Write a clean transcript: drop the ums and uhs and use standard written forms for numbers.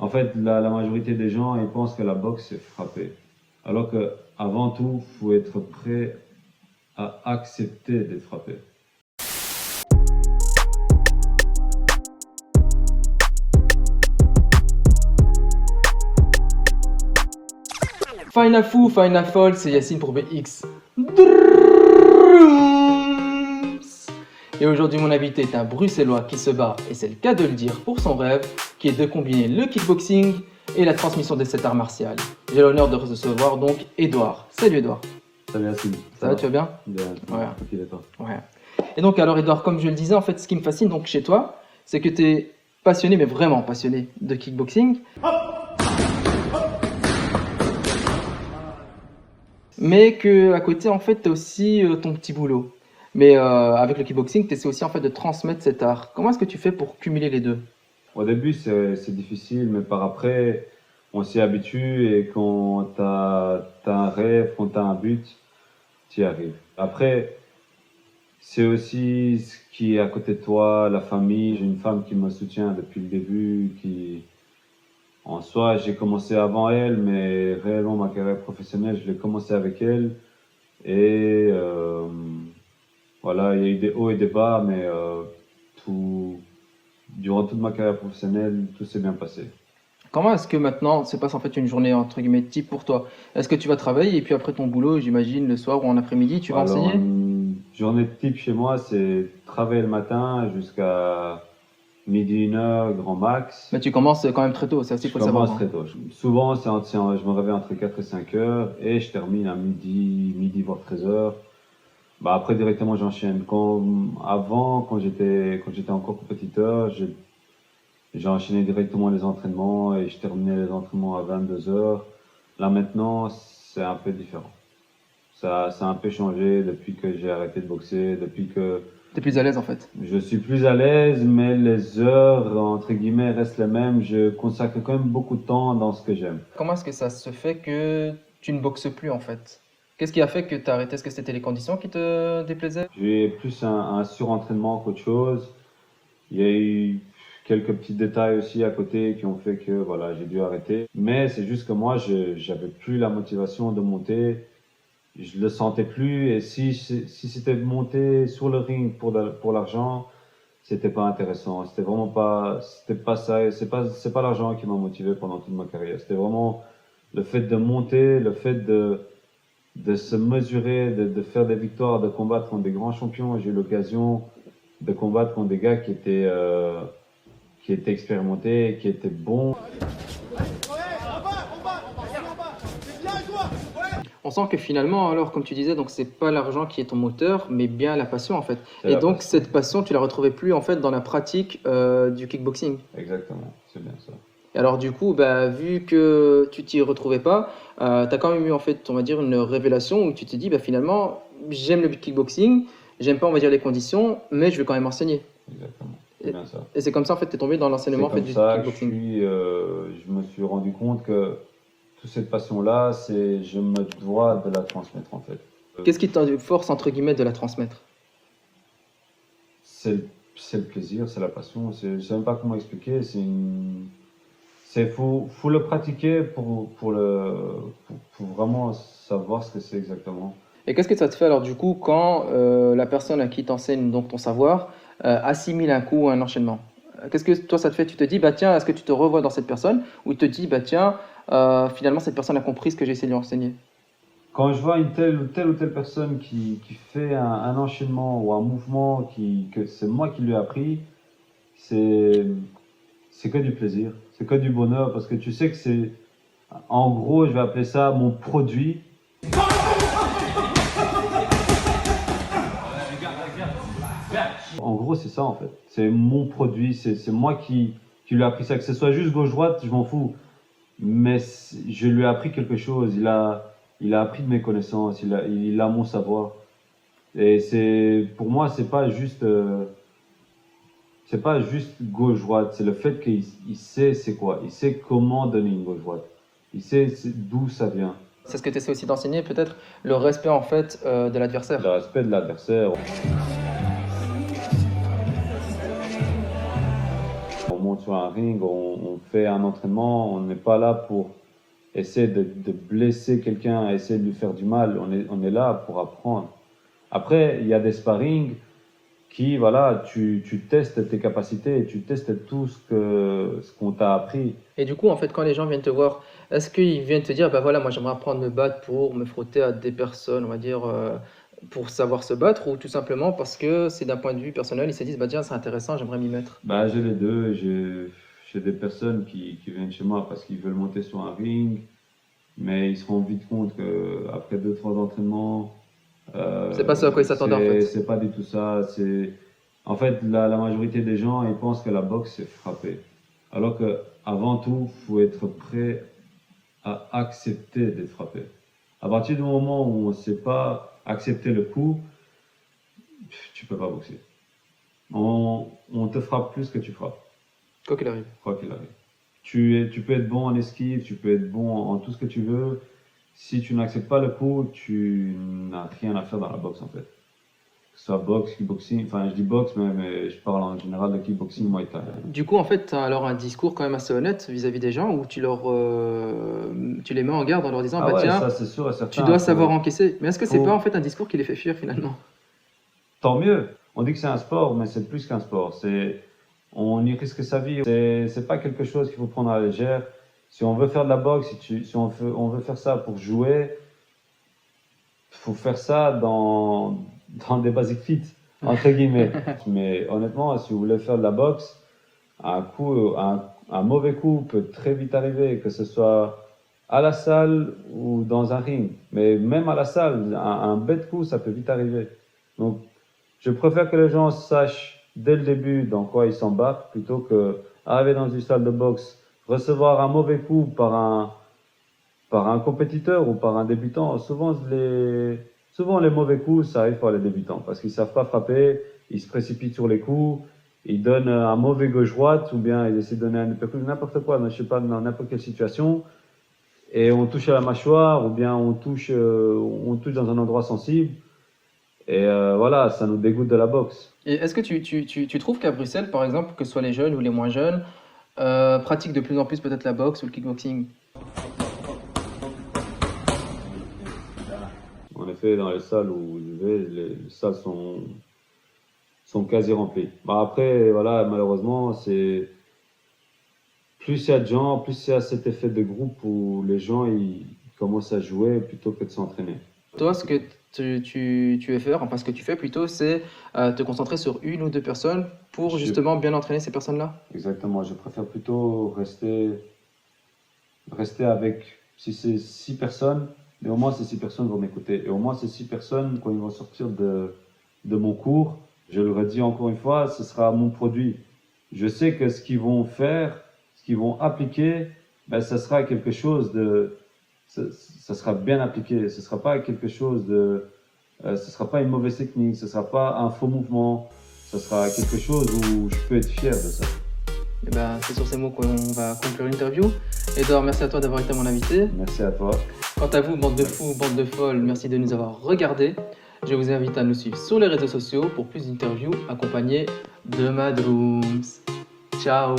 En fait, la majorité des gens, ils pensent que la boxe, c'est frapper. Alors que, avant tout, il faut être prêt à accepter d'être frappé. Final Fou, Final Fall, c'est Yacine pour BX. Et aujourd'hui, mon invité est un Bruxellois qui se bat, et c'est le cas de le dire, pour son rêve, qui est de combiner le kickboxing et la transmission de cet art martial. J'ai l'honneur de recevoir donc Edouard. Salut Edouard. Salut Yacine. Ça va, tu vas bien? Bien, Ouais. tranquille et toi? Ouais. Et donc, alors Edouard, comme je le disais, en fait, ce qui me fascine donc chez toi, c'est que tu es passionné, mais vraiment passionné de kickboxing. Mais que à côté, en fait, tu as aussi ton petit boulot. Mais avec le kickboxing, tu essaies aussi en fait de transmettre cet art. Comment est-ce que tu fais pour cumuler les deux? Au début, c'est difficile, mais par après, on s'y habitue et quand tu as un rêve, quand tu as un but, tu y arrives. Après, c'est aussi ce qui est à côté de toi, la famille. J'ai une femme qui me soutient depuis le début, en soi, j'ai commencé avant elle, mais réellement ma carrière professionnelle, je l'ai commencé avec elle. Et voilà, il y a eu des hauts et des bas, mais durant toute ma carrière professionnelle, tout s'est bien passé. Comment est-ce que maintenant se passe en fait une journée entre guillemets type pour toi? Est-ce que tu vas travailler et puis après ton boulot, j'imagine le soir ou en après-midi, tu vas Alors, enseigner? une journée type chez moi, c'est travailler le matin jusqu'à midi, 1 heure, grand max. Mais tu commences quand même très tôt, ça aussi il Je faut le savoir. commence très tôt. Souvent, je me réveille entre 4 et 5 heures et je termine à midi voire 13 heures. Bah après, directement, j'enchaîne. Quand j'étais encore compétiteur, j'ai enchaîné directement les entraînements et je terminais les entraînements à 22 heures. Là, maintenant, c'est un peu différent. Ça a un peu changé depuis que j'ai arrêté de boxer, depuis que Tu es plus à l'aise en fait. je suis plus à l'aise, mais les heures, entre guillemets, restent les mêmes. Je consacre quand même beaucoup de temps dans ce que j'aime. Comment est-ce que ça se fait que tu ne boxes plus en fait? Qu'est-ce qui a fait que tu as arrêté? Est-ce que c'était les conditions qui te déplaisaient? J'ai plus un surentraînement qu'autre chose. Il y a eu quelques petits détails aussi à côté qui ont fait que voilà, j'ai dû arrêter. Mais c'est juste que moi, j'avais plus la motivation de monter. Je le sentais plus. Et si c'était monter sur le ring pour l'argent, c'était pas intéressant. C'était pas ça. C'est pas l'argent qui m'a motivé pendant toute ma carrière. C'était vraiment le fait de monter, le fait de se mesurer, de faire des victoires, de combattre contre des grands champions. J'ai eu l'occasion de combattre contre des gars qui étaient expérimentés, qui étaient bons. On sent que finalement, alors, comme tu disais, donc c'est pas l'argent qui est ton moteur, mais bien la passion en fait. C'est Et la donc passion. cette passion, tu la retrouvais plus en fait dans la pratique du kickboxing. Exactement, c'est bien ça. Et alors du coup, bah, vu que tu t'y retrouvais pas, tu as quand même eu en fait, on va dire, une révélation où tu te dis, bah, finalement, j'aime le kickboxing, j'aime pas, on va dire, les conditions, mais je vais quand même enseigner. Exactement, c'est bien ça. Et c'est comme ça en fait, tu es tombé dans C'est l'enseignement en fait, comme du ça que kickboxing. je me suis rendu compte que toute cette passion-là, je me dois de la transmettre en fait. Qu'est-ce qui te force entre guillemets de la transmettre? C'est le plaisir, c'est la passion. Je ne sais même pas comment expliquer. Faut le pratiquer pour vraiment savoir ce que c'est exactement. Et qu'est-ce que ça te fait alors du coup quand la personne à qui t'enseigne donc ton savoir assimile un coup ou un enchaînement? Qu'est-ce que toi ça te fait? Tu te dis bah tiens, est-ce que tu te revois dans cette personne ou tu te dis bah tiens, finalement cette personne a compris ce que j'ai essayé de lui enseigner? Quand je vois une telle ou telle personne qui fait un enchaînement ou un mouvement que c'est moi qui lui ai appris, c'est que du plaisir, c'est que du bonheur parce que tu sais que c'est, en gros, je vais appeler ça mon produit. En gros, c'est ça en fait. C'est mon produit, c'est moi qui lui ai appris ça. Que ce soit juste gauche-droite, je m'en fous. Mais je lui ai appris quelque chose. Il a appris de mes connaissances, il a mon savoir. Et pour moi, c'est pas juste gauche-droite. C'est le fait qu'il sait c'est quoi. Il sait comment donner une gauche-droite. Il sait d'où ça vient. C'est ce que tu essaies aussi d'enseigner, peut-être le respect en fait de l'adversaire. Le respect de l'adversaire. On monte sur un ring, on fait un entraînement, on n'est pas là pour essayer de blesser quelqu'un, essayer de lui faire du mal. On est là pour apprendre. Après, il y a des sparring qui, voilà, tu testes tes capacités, tu testes tout ce qu'on t'a appris. Et du coup, en fait, quand les gens viennent te voir, est-ce qu'ils viennent te dire, bah voilà, moi j'aimerais apprendre à me battre pour me frotter à des personnes, on va dire, pour savoir se battre, ou tout simplement parce que c'est d'un point de vue personnel, ils se disent, bah tiens, c'est intéressant, j'aimerais m'y mettre. Bah, j'ai les deux. J'ai des personnes qui viennent chez moi parce qu'ils veulent monter sur un ring, mais ils se rendent vite compte qu'après 2-3 entraînements, C'est pas ce à quoi ils s'attendaient en fait. c'est pas du tout ça. En fait, la majorité des gens, ils pensent que la boxe, c'est frapper. Alors que, avant tout, faut être prêt à accepter d'être frappé. À partir du moment où on ne sait pas accepter le coup, tu peux pas boxer. On te frappe plus que tu frappes, Quoi qu'il arrive. quoi qu'il arrive. Tu peux être bon en esquive, tu peux être bon en tout ce que tu veux. Si tu n'acceptes pas le coup, tu n'as rien à faire dans la boxe en fait. Que ce soit boxe, kickboxing, enfin je dis boxe, mais je parle en général de kickboxing, muay thai. Du coup, en fait, tu as alors un discours quand même assez honnête vis-à-vis des gens où tu les mets en garde en leur disant, Ah bah ouais, tiens, ça c'est sûr et tu certain. dois savoir encaisser. Mais est-ce que c'est faut- pas en fait un discours qui les fait fuir finalement? Tant mieux. On dit que c'est un sport, mais c'est plus qu'un sport. On y risque sa vie. C'est pas quelque chose qu'il faut prendre à la légère. Si on veut faire de la boxe, si on veut faire ça pour jouer, faut faire ça dans des basic fit, entre guillemets. Mais honnêtement, si vous voulez faire de la boxe, un mauvais coup peut très vite arriver, que ce soit à la salle ou dans un ring. Mais même à la salle, un bête coup, ça peut vite arriver. Donc, je préfère que les gens sachent dès le début dans quoi ils s'embarquent plutôt que arriver dans une salle de boxe, recevoir un mauvais coup par un compétiteur ou par un débutant. Souvent les mauvais coups, ça arrive par les débutants parce qu'ils savent pas frapper, ils se précipitent sur les coups, ils donnent un mauvais gauche-droite ou bien ils essaient de donner un uppercut, n'importe quoi, je sais pas, dans n'importe quelle situation. Et on touche à la mâchoire ou bien on touche dans un endroit sensible. Et voilà, ça nous dégoûte de la boxe. Et est-ce que tu trouves qu'à Bruxelles, par exemple, que ce soit les jeunes ou les moins jeunes, pratiquent de plus en plus peut-être la boxe ou le kickboxing? En effet, dans les salles où je vais, les salles sont quasi remplies. Bah après, voilà, malheureusement, plus il y a de gens, plus il y a cet effet de groupe où les gens ils commencent à jouer plutôt que de s'entraîner. Toi, ce que tu veux faire, enfin ce que tu fais plutôt, c'est te concentrer sur une ou deux personnes pour Je- justement bien entraîner ces personnes-là. Exactement, je préfère plutôt rester avec, si c'est 6 personnes, mais au moins ces 6 personnes vont m'écouter. Et au moins ces 6 personnes, quand ils vont sortir de mon cours, je le redis encore une fois, ce sera mon produit. Je sais que ce qu'ils vont faire, ce qu'ils vont appliquer, ben, ça sera quelque chose ça sera bien appliqué. Ce sera pas quelque chose ce sera pas une mauvaise technique, ce sera pas un faux mouvement, ce sera quelque chose où je peux être fier de ça. Et ben, c'est sur ces mots qu'on va conclure l'interview. Edouard, merci à toi d'avoir été mon invité. Merci à toi. Quant à vous, bande de fous, bande de folles, merci de nous avoir regardés. Je vous invite à nous suivre sur les réseaux sociaux pour plus d'interviews accompagnées de Madrooms. Ciao!